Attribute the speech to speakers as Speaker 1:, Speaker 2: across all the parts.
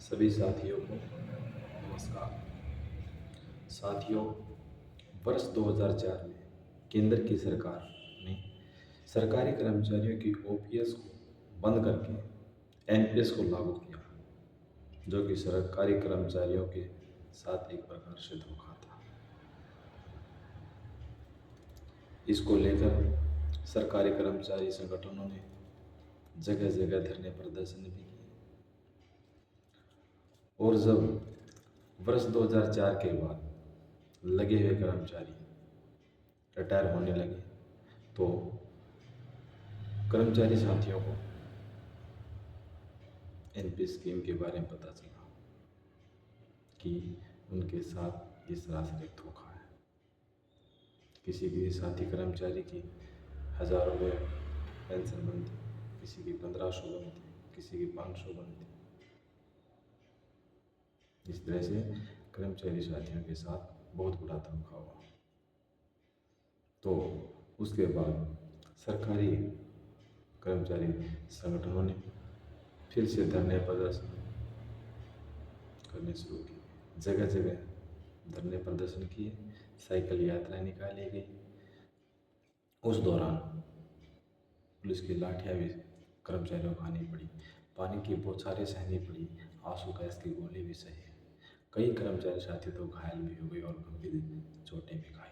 Speaker 1: सभी साथियों को नमस्कार। साथियों, वर्ष 2004 में केंद्र की सरकार ने सरकारी कर्मचारियों की ओपीएस को बंद करके एनपीएस को लागू किया, जो कि सरकारी कर्मचारियों के साथ एक प्रकार से धोखा था। इसको लेकर सरकारी कर्मचारी संगठनों ने जगह जगह धरने प्रदर्शन भी किए और जब वर्ष 2004 के बाद लगे हुए कर्मचारी रिटायर होने लगे तो कर्मचारी साथियों को एनपीएस स्कीम के बारे में पता चला कि उनके साथ ये सरासर एक धोखा है। किसी भी साथी कर्मचारी की 1000 रुपये पेंशन बनती, किसी की 1500 बनती, किसी की 500 बनती। इस तरह से कर्मचारी साथियों के साथ बहुत बड़ा धोखा हुआ। तो उसके बाद सरकारी कर्मचारी संगठनों ने फिर से धरने प्रदर्शन करने शुरू किए। जगह जगह धरने प्रदर्शन किए, साइकिल यात्राएं निकाली गई। उस दौरान पुलिस की लाठियां भी कर्मचारियों को खानी पड़ी, पानी की बौछारें सहनी पड़ी, आंसू गैस की गोली भी सही। कई कर्मचारी साथी तो घायल भी हो गए और गंभीर चोटें भी खाई।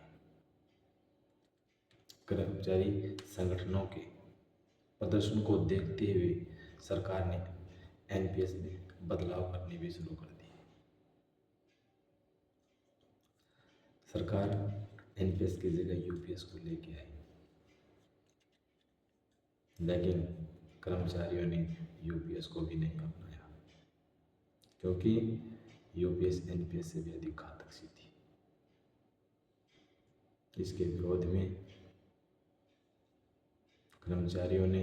Speaker 1: कर्मचारी संगठनों के प्रदर्शन को देखते हुए सरकार ने एनपीएस में बदलाव करने भी शुरू कर दिए। सरकार एनपीएस की जगह यूपीएस को लेके आई, लेकिन कर्मचारियों ने यूपीएस को भी नहीं अपनाया, क्योंकि यूपीएस एनपीएस से भी अधिक घातक सी थी। इसके विरोध में कर्मचारियों ने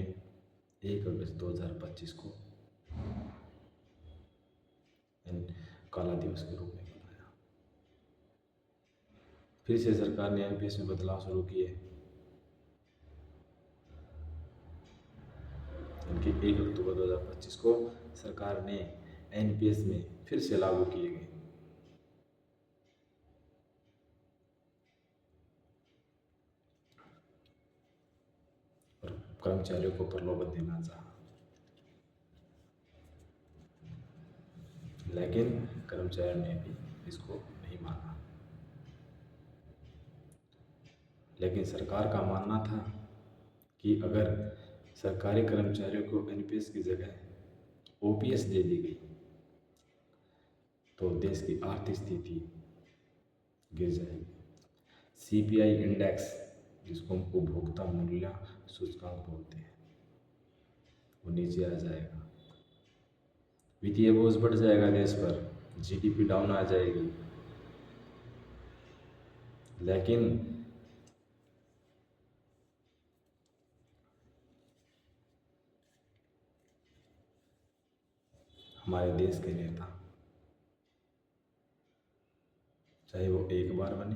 Speaker 1: 1 अगस्त 2025 को काला दिवस के रूप में मनाया। फिर से सरकार ने एनपीएस में बदलाव शुरू किए। उनकी 1 अक्टूबर 2025 को सरकार ने एनपीएस में फिर से लागू किए गए। और कर्मचारियों को प्रलोभन देना चाहा, लेकिन कर्मचारियों ने भी इसको नहीं माना। लेकिन सरकार का मानना था कि अगर सरकारी कर्मचारियों को एनपीएस की जगह ओपीएस दे दी गई तो देश की आर्थिक स्थिति गिर जाएगी। सीपीआई इंडेक्स, जिसको हम उपभोक्ता मूल्य सूचकांक बोलते हैं, वो नीचे आ जाएगा। वित्तीय बोझ बढ़ जाएगा देश पर, जीडीपी डाउन आ जाएगी। लेकिन हमारे देश के नेता, चाहे वो 1 बार बने,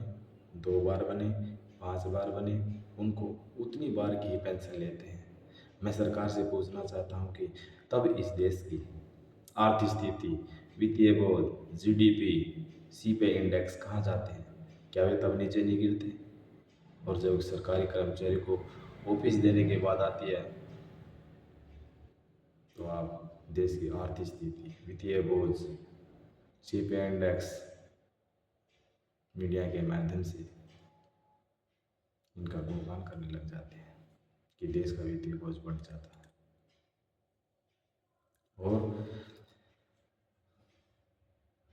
Speaker 1: 2 बार बने, 5 बार बने, उनको उतनी बार की ही पेंशन लेते हैं। मैं सरकार से पूछना चाहता हूँ कि तब इस देश की आर्थिक स्थिति, वित्तीय बोध, जीडीपी, सीपीआई इंडेक्स कहाँ जाते हैं? क्या वे तब नीचे नहीं गिरते? और जब सरकारी कर्मचारी को ऑफिस देने की बात आती है तो आप देश की आर्थिक स्थिति, वित्तीय बोझ, सीपीआई इंडेक्स मीडिया के माध्यम से इनका गुणगान करने लग जाते हैं कि देश का वित्तीय बोझ बढ़ जाता है। और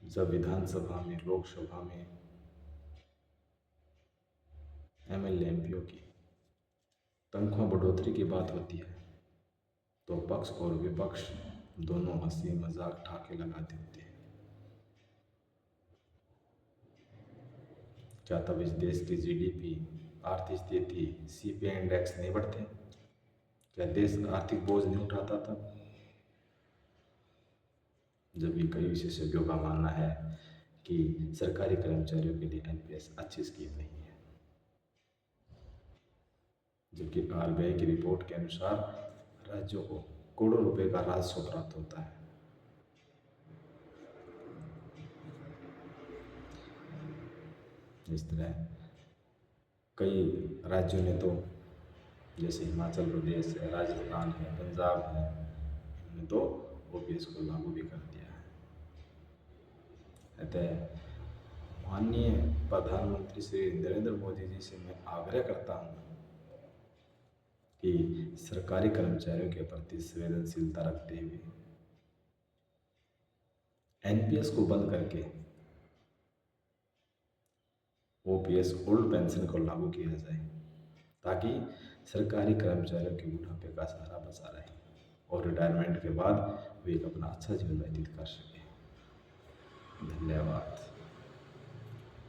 Speaker 1: जब विधानसभा में, लोकसभा में एमएलए एमपीओ की तनख्वाह बढ़ोतरी की बात होती है तो पक्ष और विपक्ष दोनों हंसी मजाक ठाके लगाते होते हैं। क्या तब इस देश की जीडीपी, आर्थिक स्थिति, सीपीआई इंडेक्स नहीं बढ़ते? क्या देश आर्थिक बोझ नहीं उठाता तब? जबकि कई विशेषज्ञों का मानना है कि सरकारी कर्मचारियों के लिए एनपीएस अच्छी स्कीम नहीं है। जबकि आरबीआई की रिपोर्ट के अनुसार राज्यों को करोड़ों रुपए का राजस्व प्राप्त होता है। इस तरह कई राज्यों ने तो, जैसे हिमाचल प्रदेश है, राजस्थान है, पंजाब है, इन्होंने तो ओपीएस को लागू भी कर दिया है। अतः माननीय प्रधानमंत्री श्री नरेंद्र मोदी जी से मैं आग्रह करता हूँ कि सरकारी कर्मचारियों के प्रति संवेदनशीलता रखते हुए एनपीएस को बंद करके ओपीएस ओल्ड पेंशन को लागू किया जाए, ताकि सरकारी कर्मचारियों के बुढ़ापे का सहारा बचा रहे और रिटायरमेंट के बाद वे एक अपना अच्छा जीवन व्यतीत कर सकें। धन्यवाद।